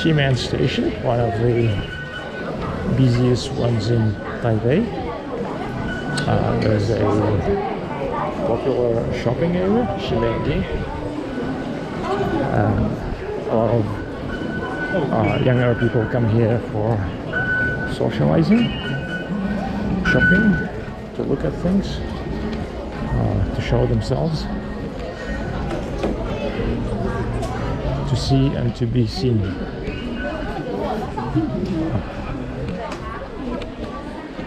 Ximen station, one of the busiest ones in Taipei. There's a popular shopping area, Ximen. A lot of younger people come here for socializing, shopping, to look at things, to show themselves, to see and to be seen.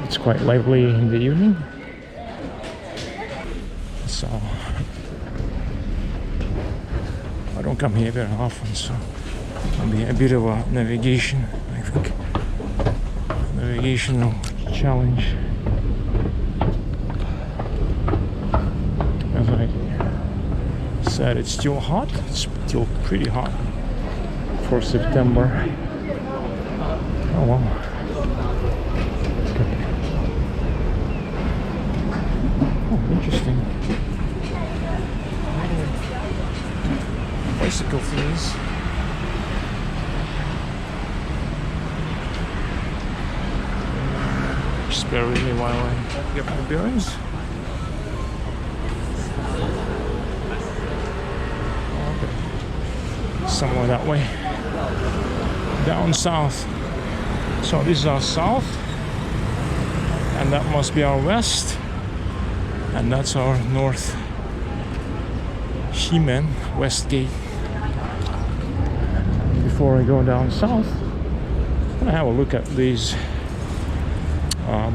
It's quite lively in the evening, so I don't come here very often, so it'll be a bit of a navigation, I think, navigational challenge. As I said, it's still hot. It's still pretty hot for September. Oh well. Okay. Oh, interesting. Bicycle fees. Just bear with me while I get my bearings. Okay. Somewhere that way. Down south. So this is our south, and that must be our west, and that's our north. Ximen West Gate. Before I go down south, I'm gonna have a look at these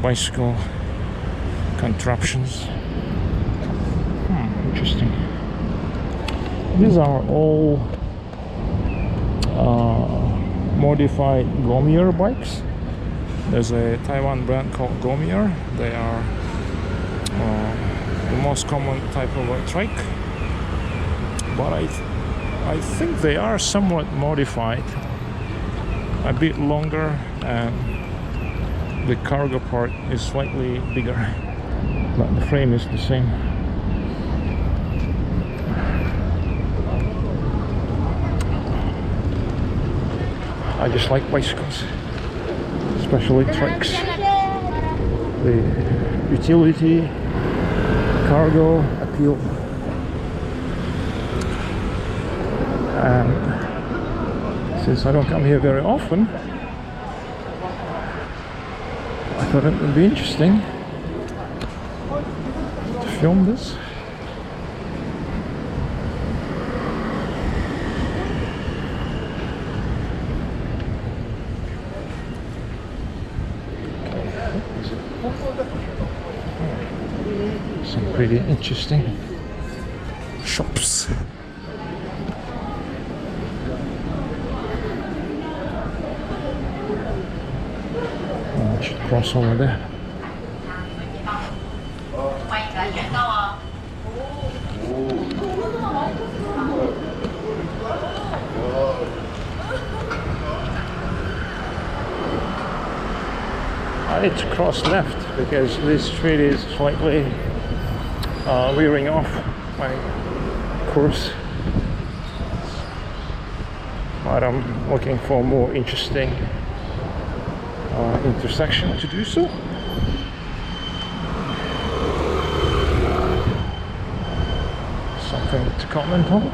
bicycle contraptions. Interesting. These are all modified Gomier bikes. There's a Taiwan brand called Gomier. They are the most common type of a trike, but I think they are somewhat modified, a bit longer, and the cargo part is slightly bigger, but the frame is the same. I just like bicycles, especially trikes. The utility, cargo appeal, and since I don't come here very often, I thought it would be interesting to film this. Some pretty interesting shops. I should cross over there. I need to cross left because this street is slightly veering off my course, but I'm looking for a more interesting intersection to do so. Something to comment on.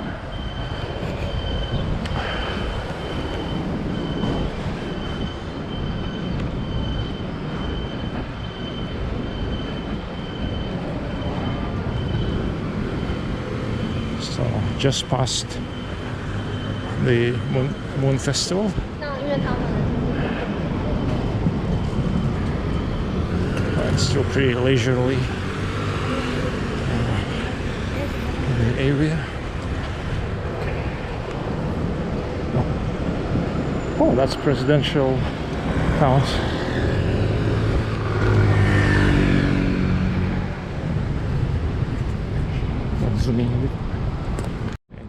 So just past the Moon Festival. It's still pretty leisurely in the area. Oh, that's Presidential Palace. That's zooming a bit.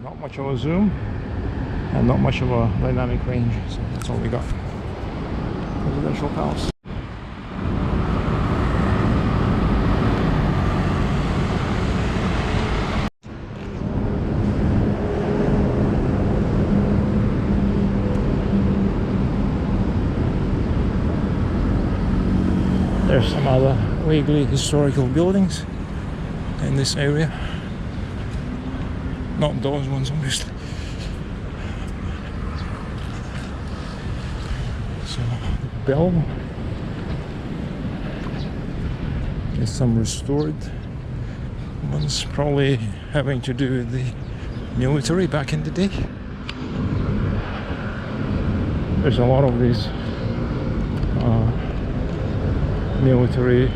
Not much of a zoom and not much of a dynamic range, so that's all we got. Presidential Palace. There's some other vaguely historical buildings in this area. Not those ones, obviously. So, the bell. There's some restored ones, probably having to do with the military back in the day. There's a lot of these military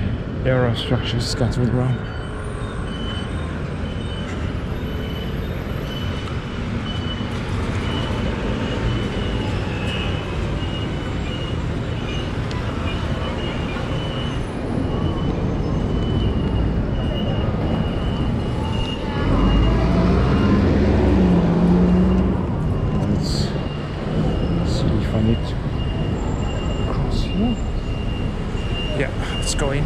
era structures scattered around. Go in.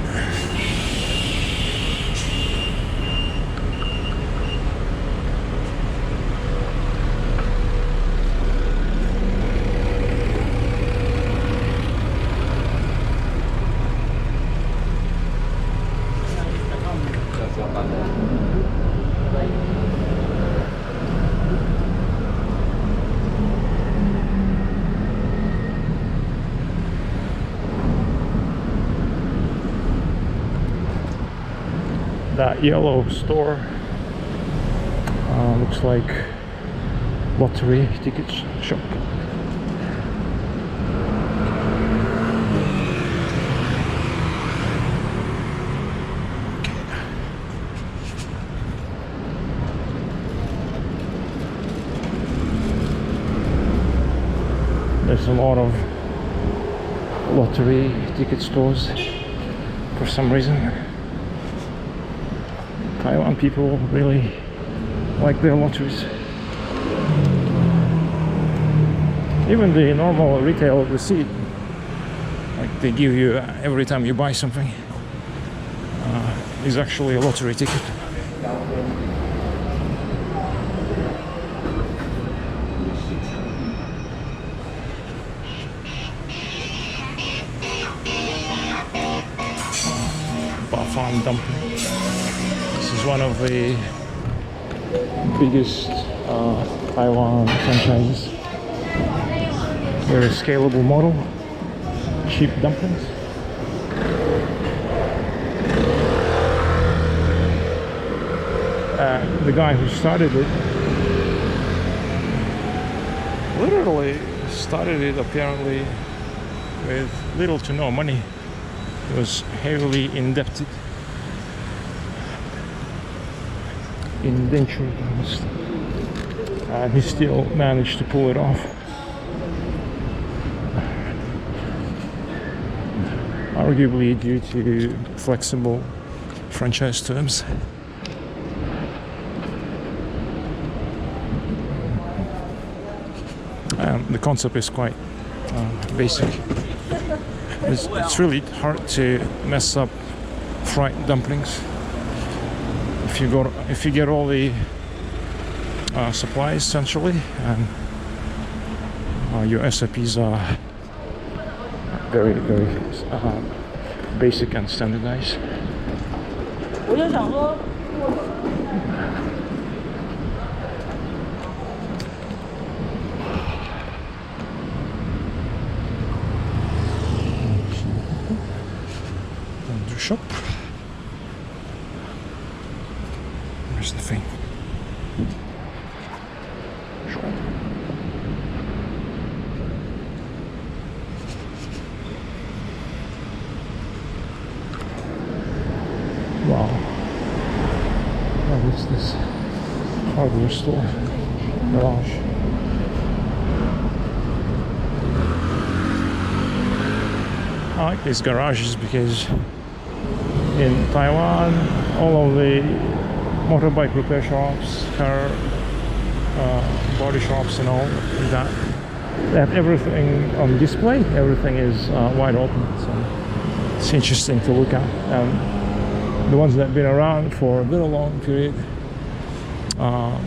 That yellow store looks like lottery ticket shop. There's a lot of lottery ticket stores for some reason. Taiwan people really like their lotteries. Even the normal retail receipt, like they give you every time you buy something, is actually a lottery ticket. Bafan dumpling. This is one of the biggest Taiwan franchises. Very scalable model, cheap dumplings. The guy who started it literally started it apparently with little to no money. He was heavily indebted. Indentured almost, and he still managed to pull it off. Arguably due to flexible franchise terms. The concept is quite basic. It's really hard to mess up fried dumplings. If you get all the supplies essentially, and your SOPs are very basic and standardized. Shop. Where's the thing? Wow. What is this? Hardware store. Garage. I like these garages because in Taiwan, all of the motorbike repair shops, car body shops and all that, they have everything on display. Everything is wide open, so it's interesting to look at. The ones that have been around for a very long period,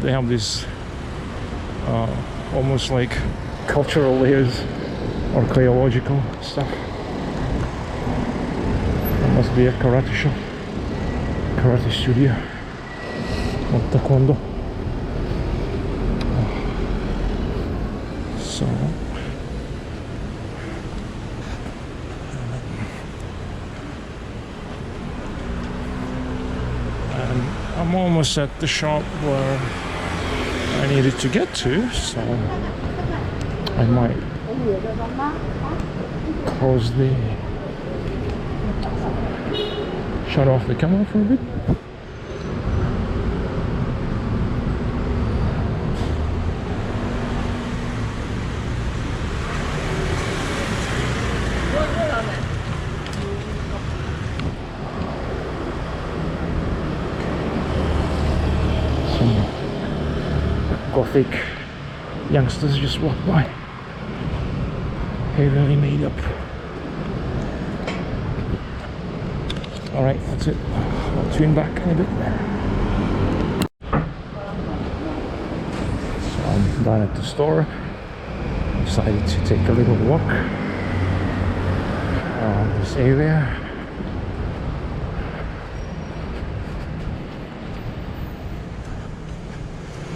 they have this almost like cultural layers or archaeological stuff. Must be a karate shop, karate studio, or taekwondo. So and I'm almost at the shop where I needed to get to, so I might close the shut off the camera for a bit. Some gothic youngsters just walked by, heavily made up. Alright, that's it. I'll tune back in a bit. So I'm done at the store. Decided to take a little walk around this area.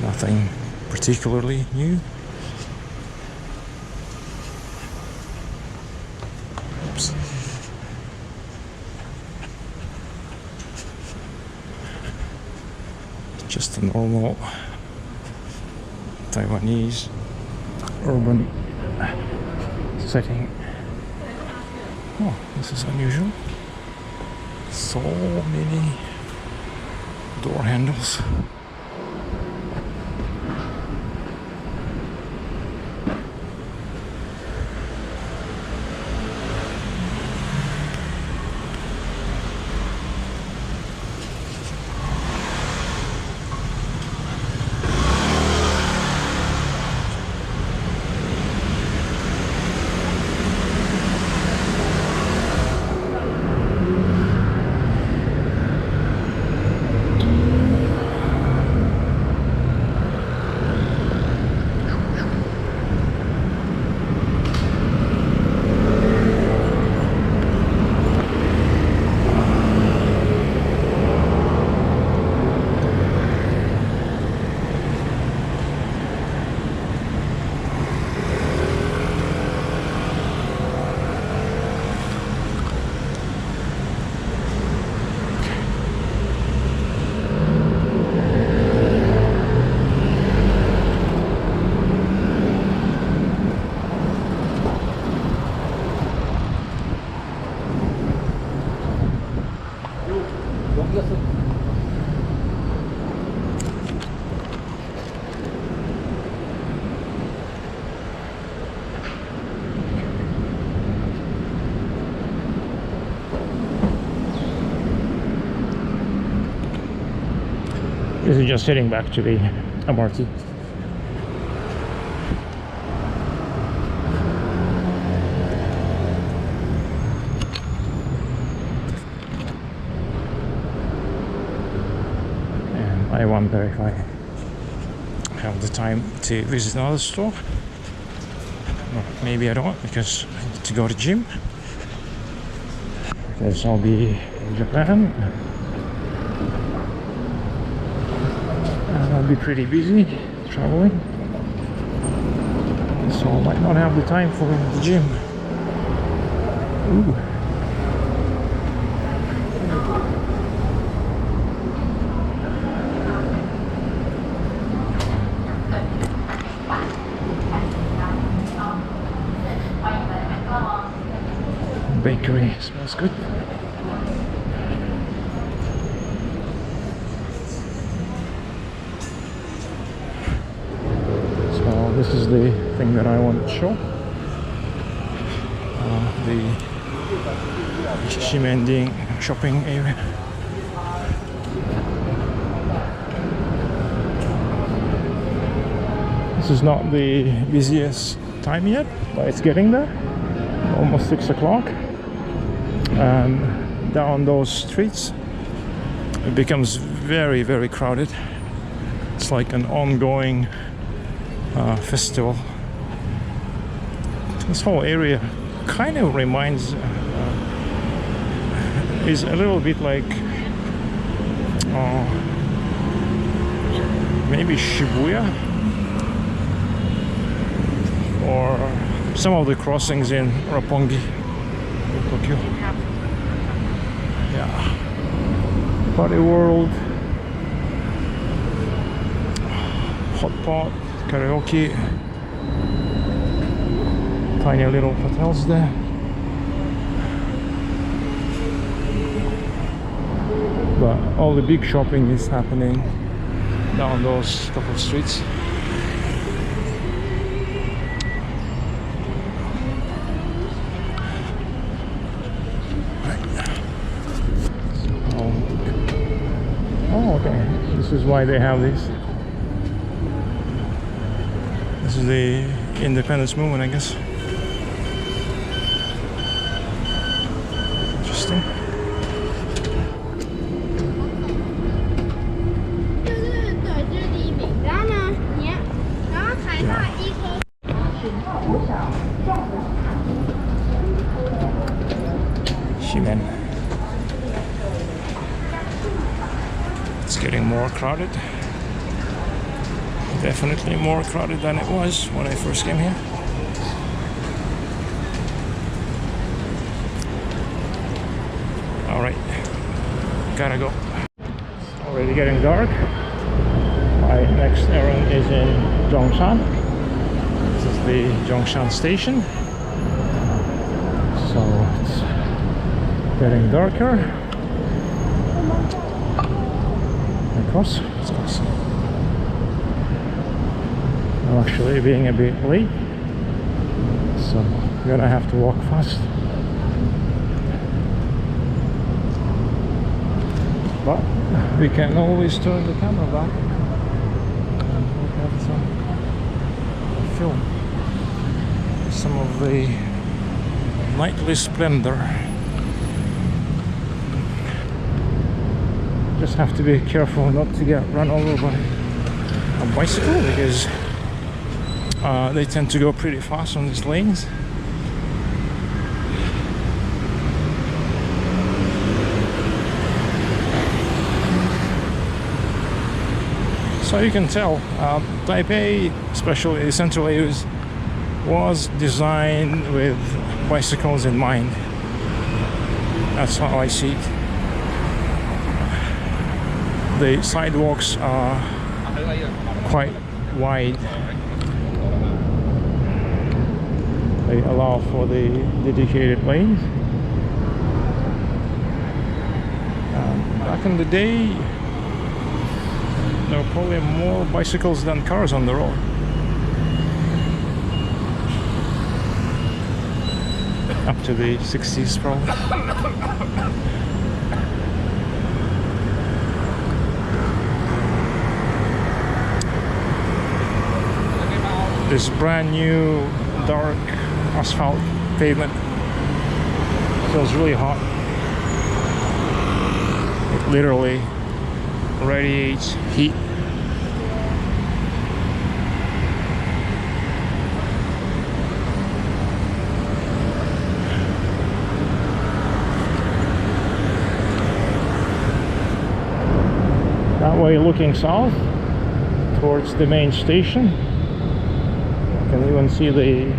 Nothing particularly new. Oops. Just a normal Taiwanese urban setting. Oh, this is unusual. So many door handles. This is just heading back to the MRT. And I wonder if I have the time to visit another store. Or maybe I don't, because I need to go to the gym. Because I'll be in Japan. I'll be pretty busy traveling, so I might not have the time for the gym. Ooh. Bakery smells good. This is the thing that I want to show. The Ximen shopping area. This is not the busiest time yet, but it's getting there. Almost 6 o'clock. And down those streets, it becomes very, very crowded. It's like an ongoing festival. This whole area kind of reminds is a little bit like maybe Shibuya or some of the crossings in Roppongi, Tokyo. Yeah. Party World, hot pot, karaoke, tiny little hotels there. But all the big shopping is happening down those couple of streets. Oh, okay. This is why they have this. This is the independence movement, I guess. Interesting. Ximen. It's getting more crowded. Definitely more crowded than it was when I first came here. Alright, gotta go. It's already getting dark. My next errand is in Zhongshan. This is the Zhongshan station. So it's getting darker. Across. Let's cross. I'm actually being a bit late, so I'm gonna have to walk fast. But we can always turn the camera back and look at some film, some of the nightly splendor. Just have to be careful not to get run over by a bicycle, because they tend to go pretty fast on these lanes. So you can tell Taipei, especially the central areas, was designed with bicycles in mind. That's how I see it. The sidewalks are quite wide. They allow for the dedicated lanes. Back in the day, there were probably more bicycles than cars on the road. Up to the 60s probably. This brand new dark asphalt pavement feels really hot. It literally radiates heat. That way, looking south towards the main station, you can even see the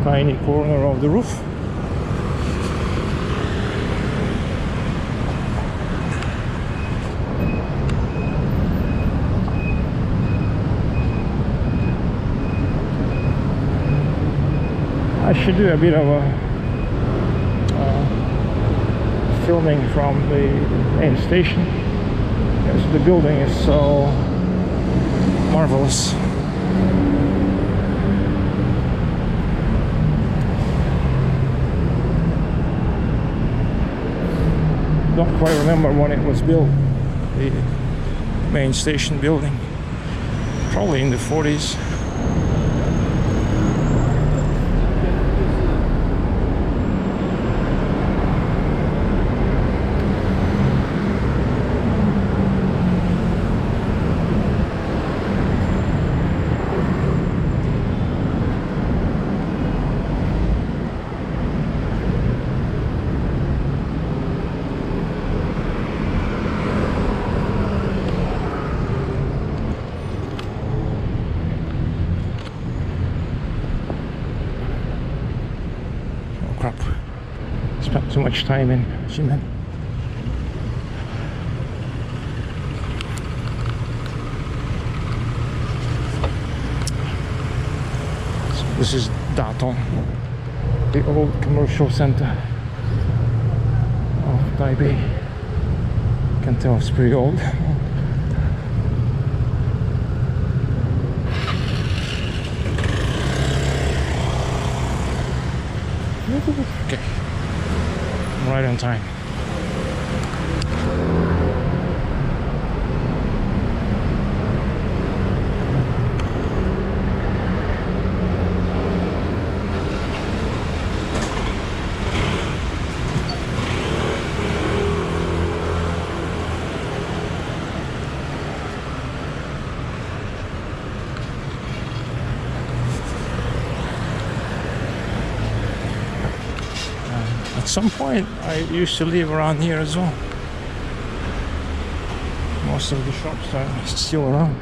tiny corner of the roof. I should do a bit of a filming from the main station, because the building is so marvelous. Don't quite remember when it was built, the main station building, probably in the 40s. crap. Spent too much time in Ximen. So this is Datong, the old commercial center of Taipei. You can tell it's pretty old. Okay, I'm right on time. At some point, I used to live around here as well. Most of the shops are still around.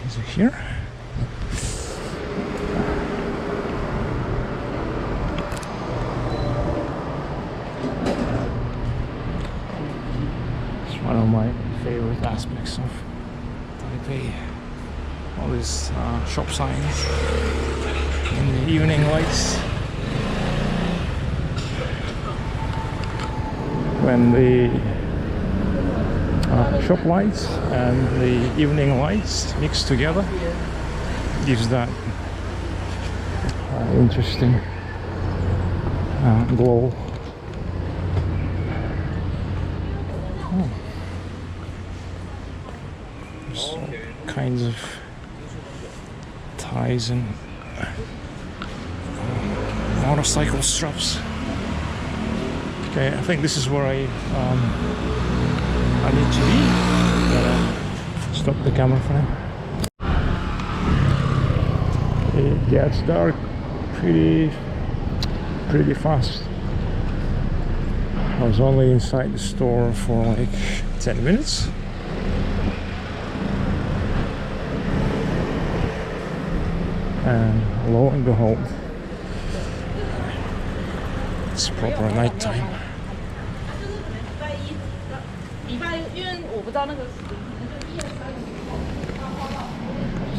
Is it here? It's one of my favorite aspects of Taipei. All these shop signs in the evening lights. When the shop lights and the evening lights mixed together gives that interesting glow. Oh. There's all kinds of ties and motorcycle straps. Okay, I think this is where I need to be. Stop the camera for now. It gets dark pretty fast. I was only inside the store for like 10 minutes. And lo and behold, it's proper night time.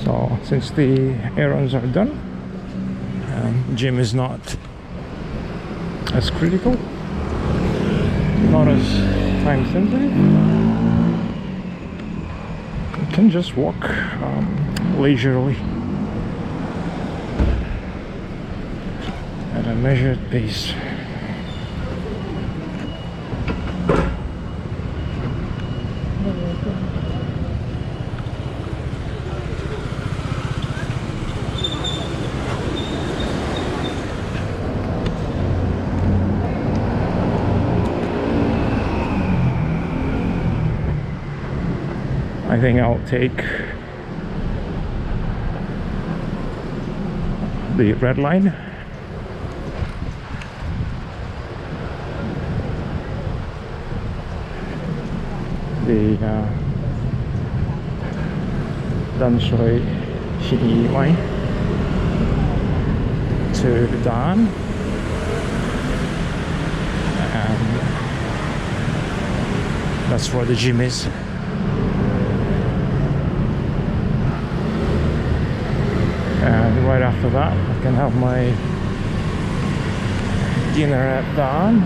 So since the errands are done, gym is not as critical, not as time sensitive. You can just walk leisurely at a measured pace. I think I'll take the red line. The Jingmei to Daan, and that's where the gym is. And right after that, I can have my dinner at Daan.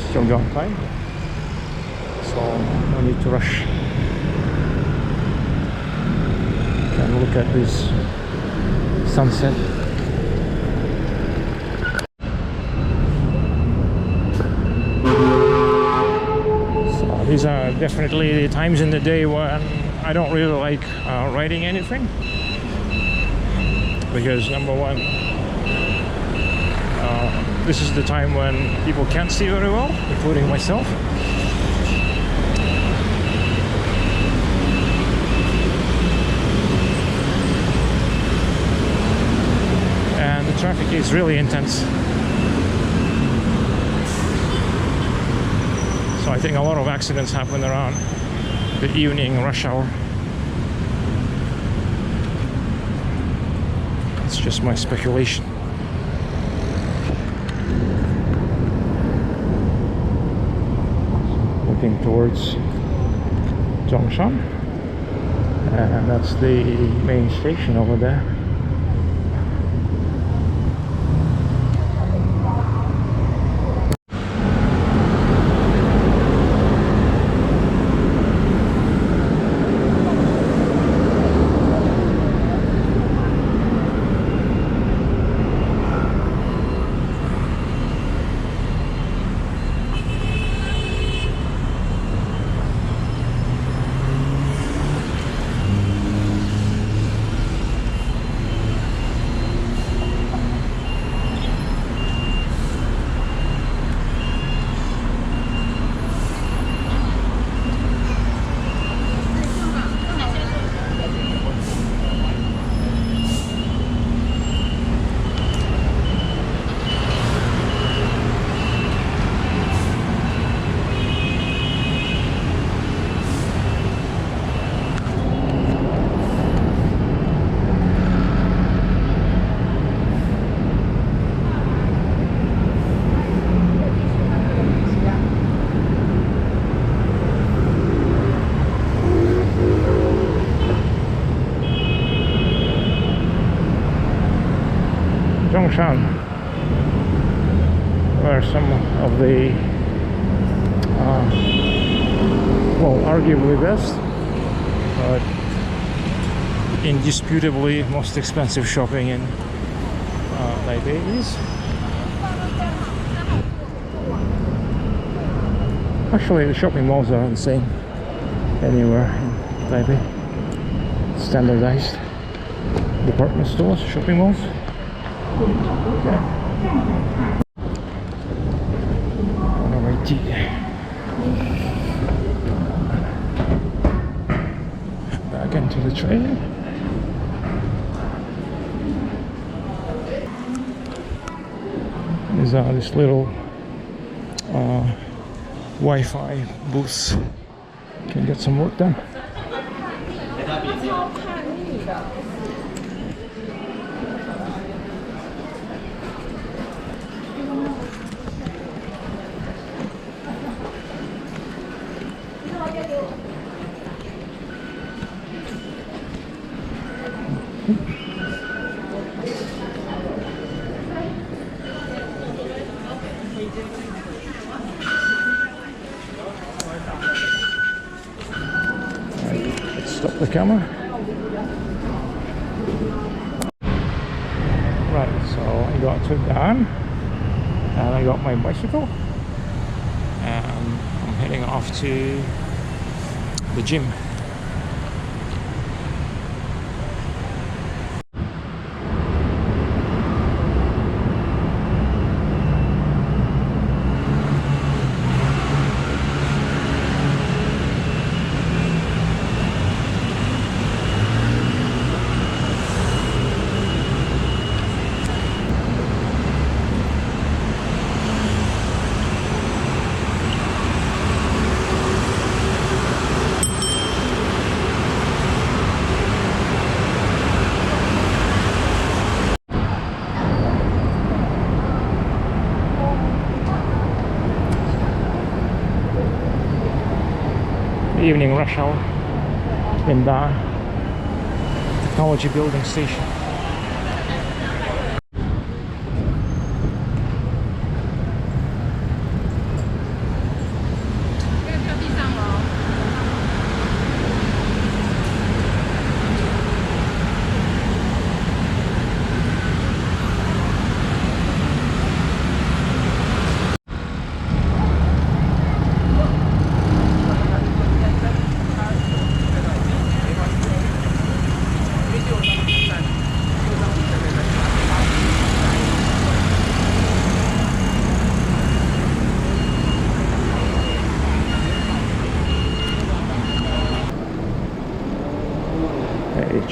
Still got time, so no need to rush. Can look at this sunset. These are definitely the times in the day when I don't really like writing anything, because number one, this is the time when people can't see very well, including myself. And the traffic is really intense. So I think a lot of accidents happen around the evening rush hour. It's just my speculation. Looking towards Zhongshan, and that's the main station over there. Zhongshan, where some of the well, arguably best, but indisputably most expensive shopping in Taipei is. Actually, the shopping malls are the same anywhere in Taipei. Standardized department stores, shopping malls. Alrighty. Back into the train. These are this little Wi-Fi booths. Can get some work done. Stop the camera. Right, so I got to Daan and I got my bicycle and I'm heading off to the gym. Evening rush hour in the technology building station.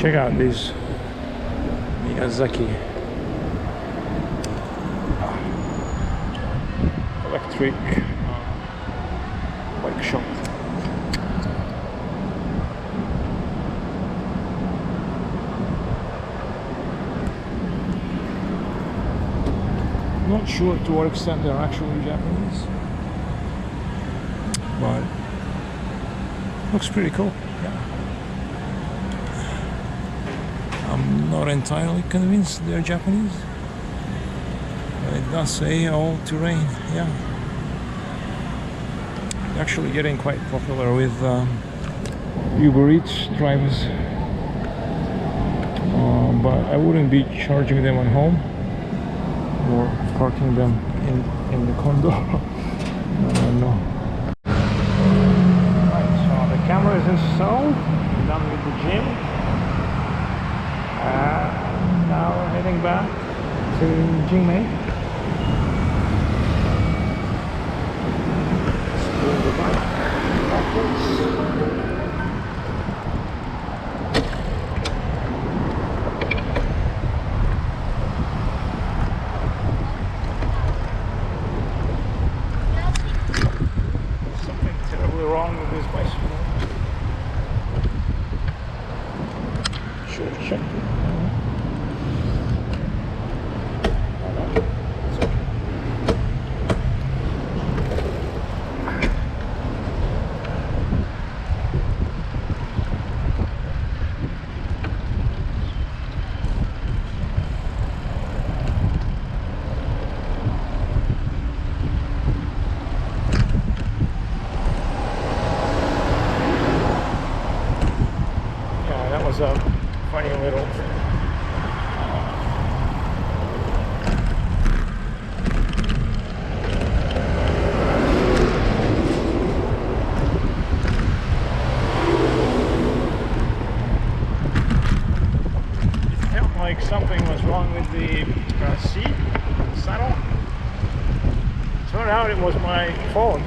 Check out this Miyazaki electric bike shop. Not sure to what extent they're actually Japanese, but looks pretty cool. Yeah. I'm not entirely convinced they're Japanese, but it does say all terrain. Yeah, actually getting quite popular with Uber Eats drivers, but I wouldn't be charging them at home or parking them in the condo. No. Right, so the camera is installed, done with the gym. Now we're heading back to Jingmei. Spool the bike backwards. Something terribly wrong with this bicycle. Should have checked it. A funny little it felt like something was wrong with the seat, saddle. Turned out it was my phone.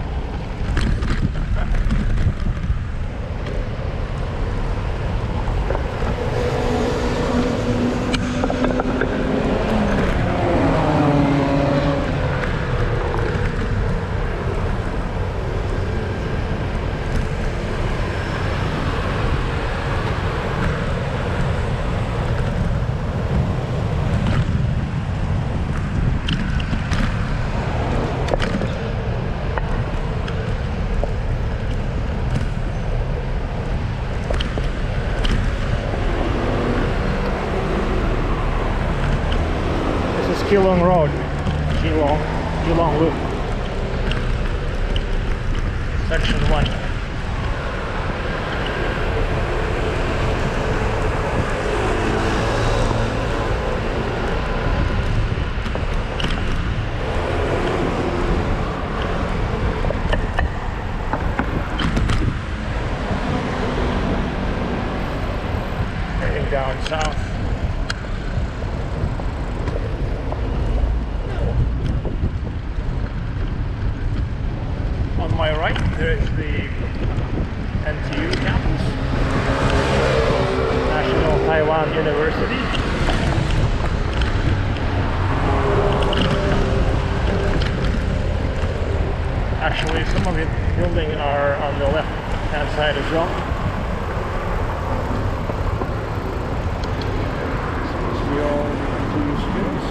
Geelong Road, Geelong Loop, Section 1. Heading down south. On my right, there is the NTU campus, National Taiwan University. Actually, some of the buildings are on the left-hand side as well. Seems to be all NTU students.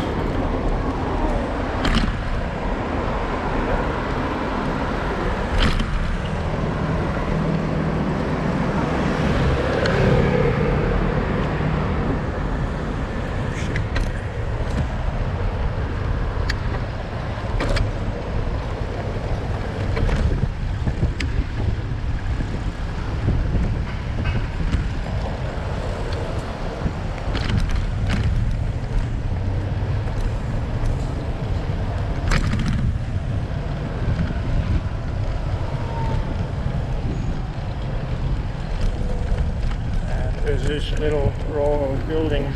There's this little row of buildings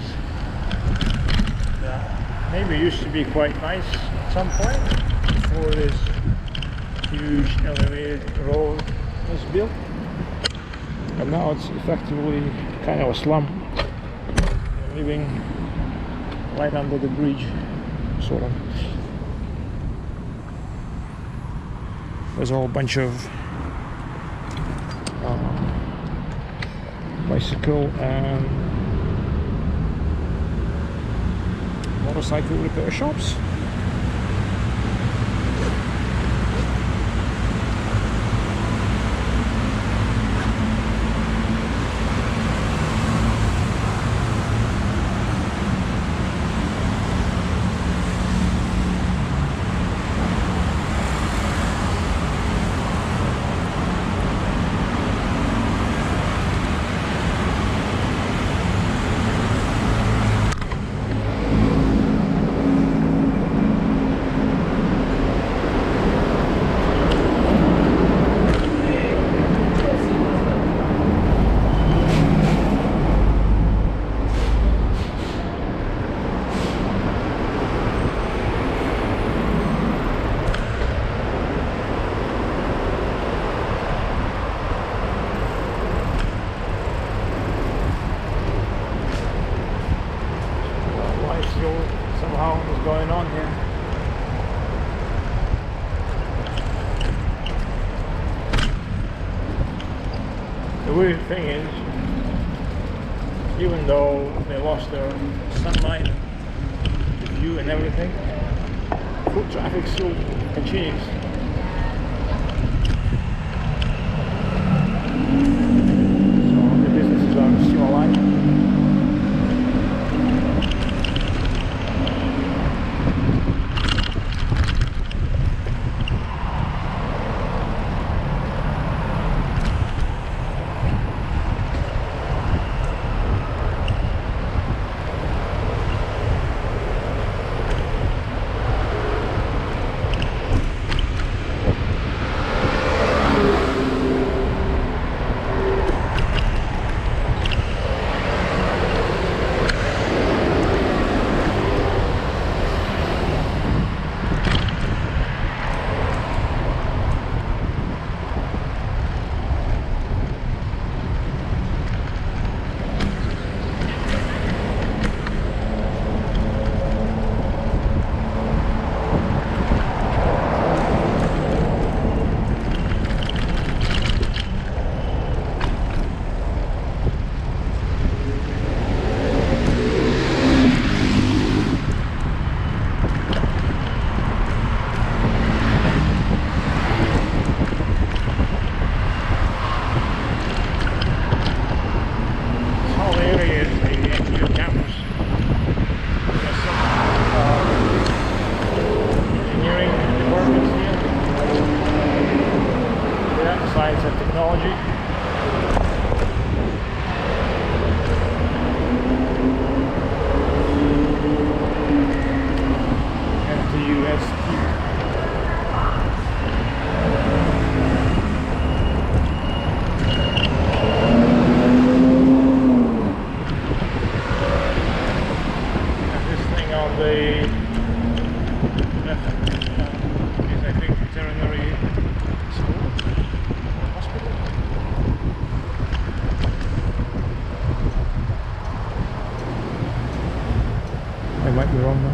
that maybe used to be quite nice at some point before this huge elevated road was built, and now it's effectively kind of a slum. living right under the bridge, sort of. There's a whole bunch of bicycle and motorcycle repair shops. Somehow what's going on here. The weird thing is, even though they lost their sunlight, the view and everything, foot traffic still continues. So the businesses are still alive. Might be wrong though.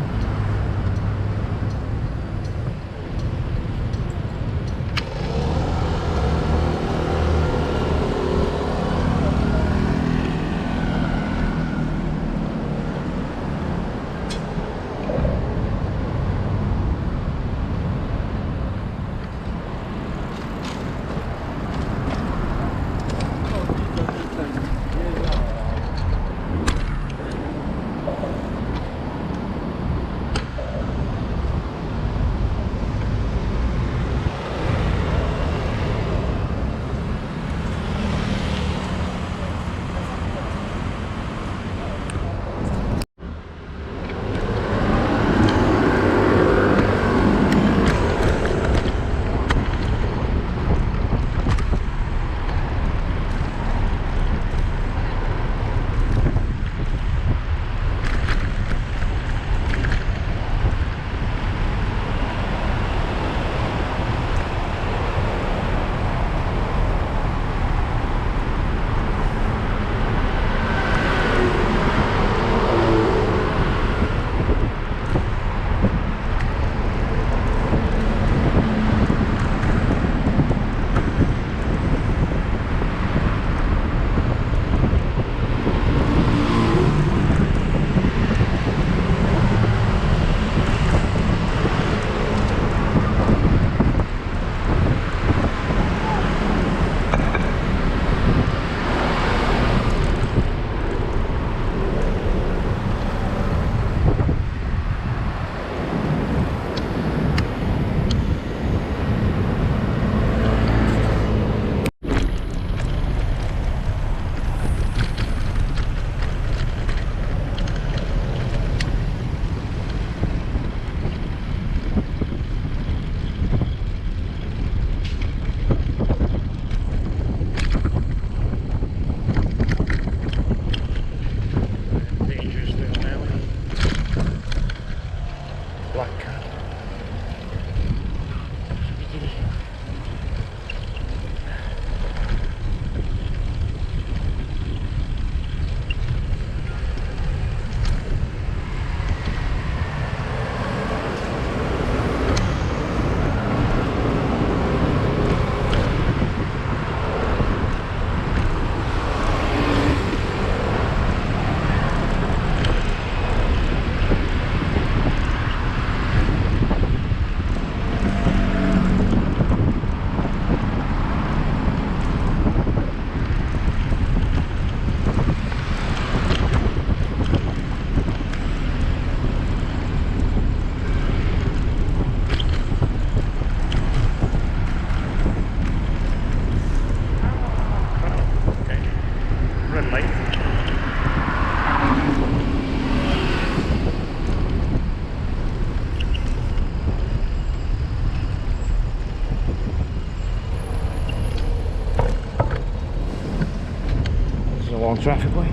wrong traffic light.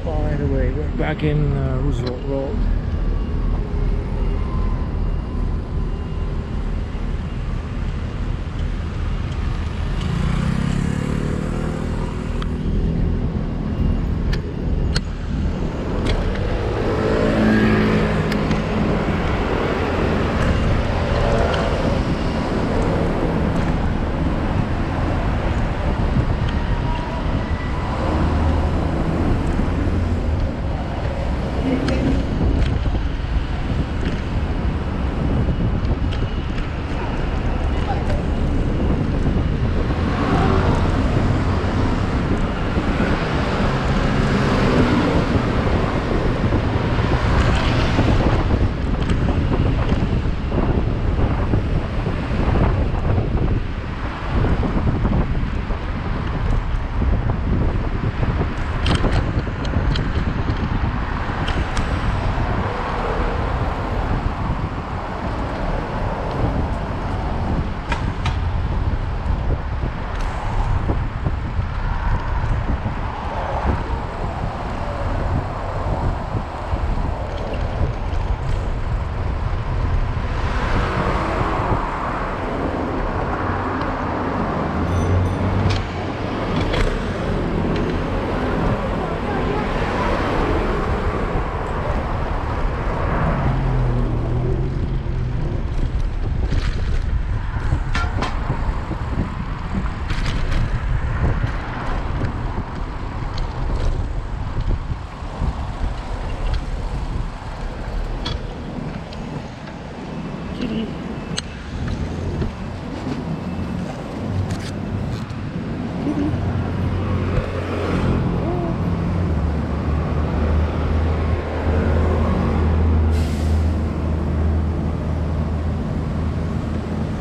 By the way, we're back in Roosevelt Road.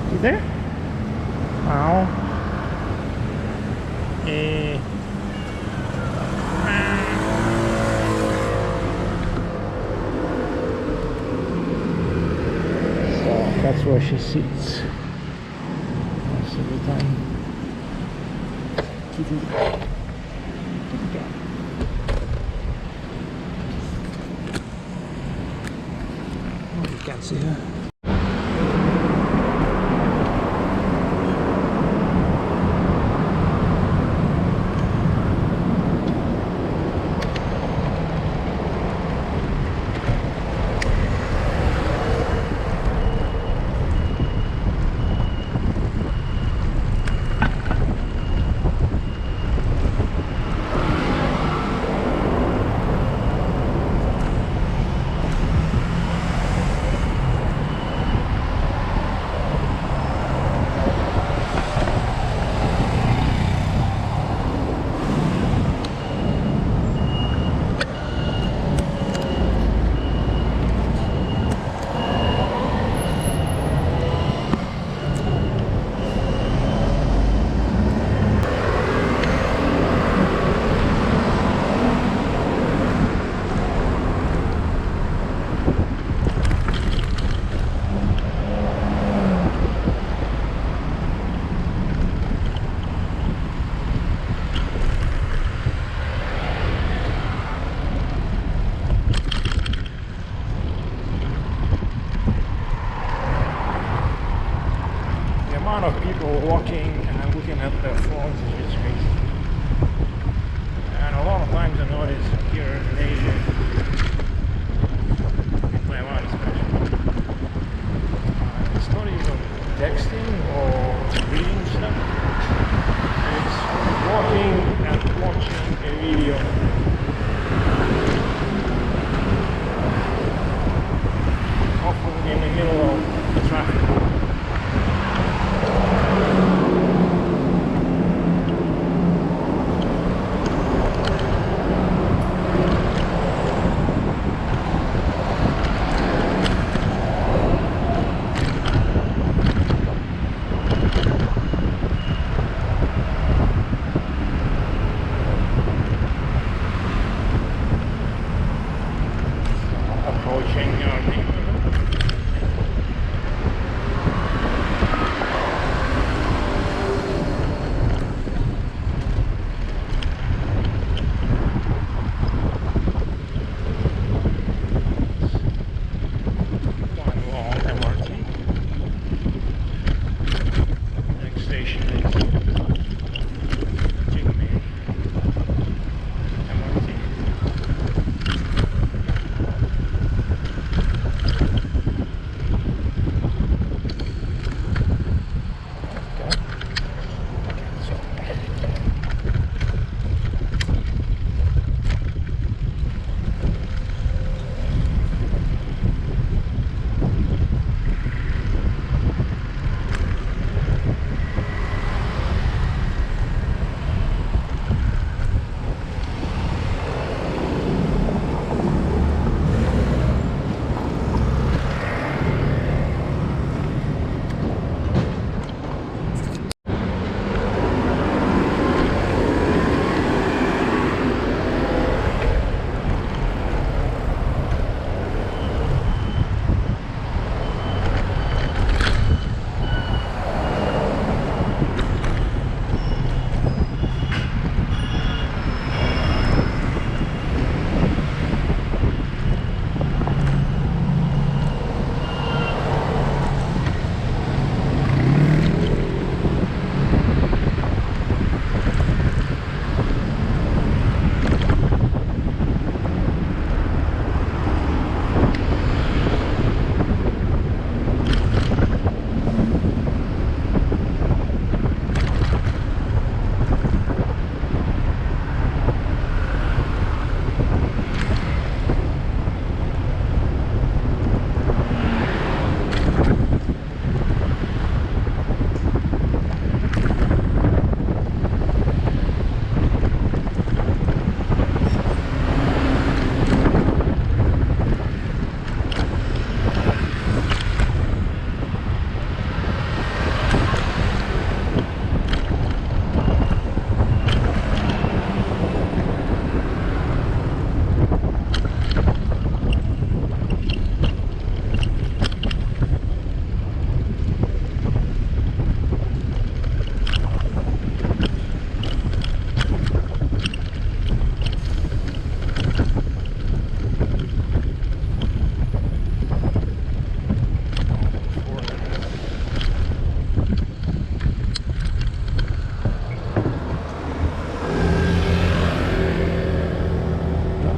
You there? Ow. So that's where she sits most of the time. Kitty. Kitty cat. Oh, you can't see her.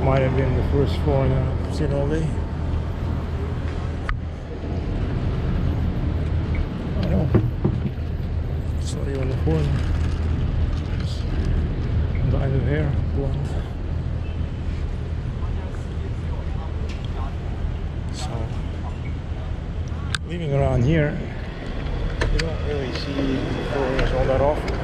might have been the first foreigner I've seen all day. I know. It's not even a foreigner. Just dyed of hair, blonde. So, living around here, you don't really see foreigners all that often.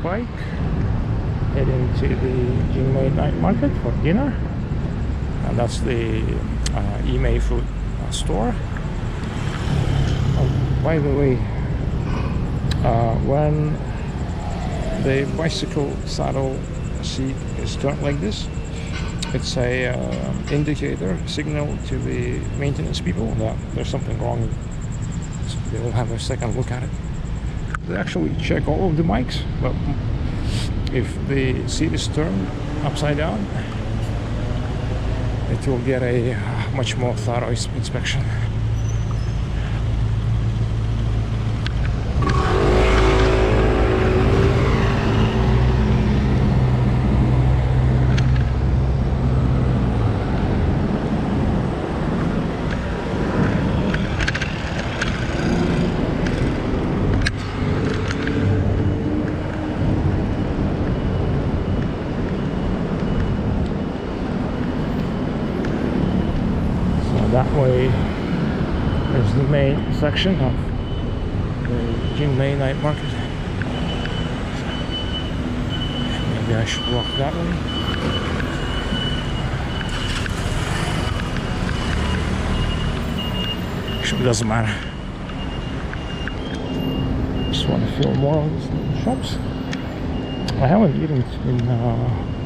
Bike, heading to the Jingmei Night Market for dinner, and that's the Ximen food store. By the way, when the bicycle saddle seat is turned like this, it's a indicator signal to the maintenance people that there's something wrong, so they will have a second look at it. They actually check all of the bikes, but if the seat is turned upside down, it will get a much more thorough inspection. That way is the main section of the Jingmei Night Market. Maybe I should walk that way. Actually, it doesn't matter. Just want to feel more of these shops. I haven't eaten in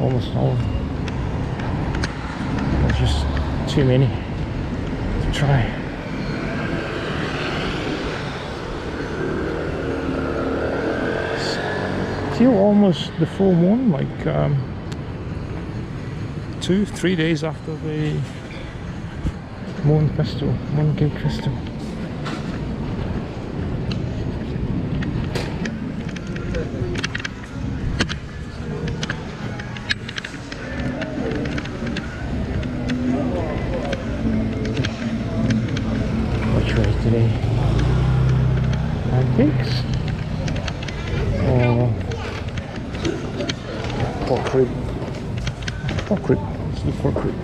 almost all. There's just too many. Try. Still almost the full moon, like 2-3 days after the moon festival, mooncake festival. Today, pancakes or pork rib. Pork rib. Let's do pork rib.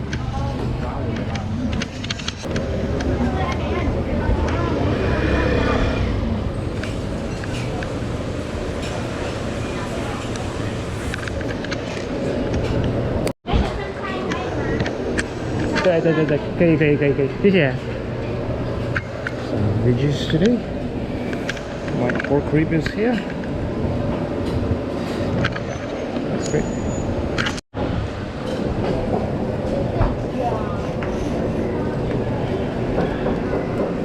Veggies today. My pork rib is here. That's great.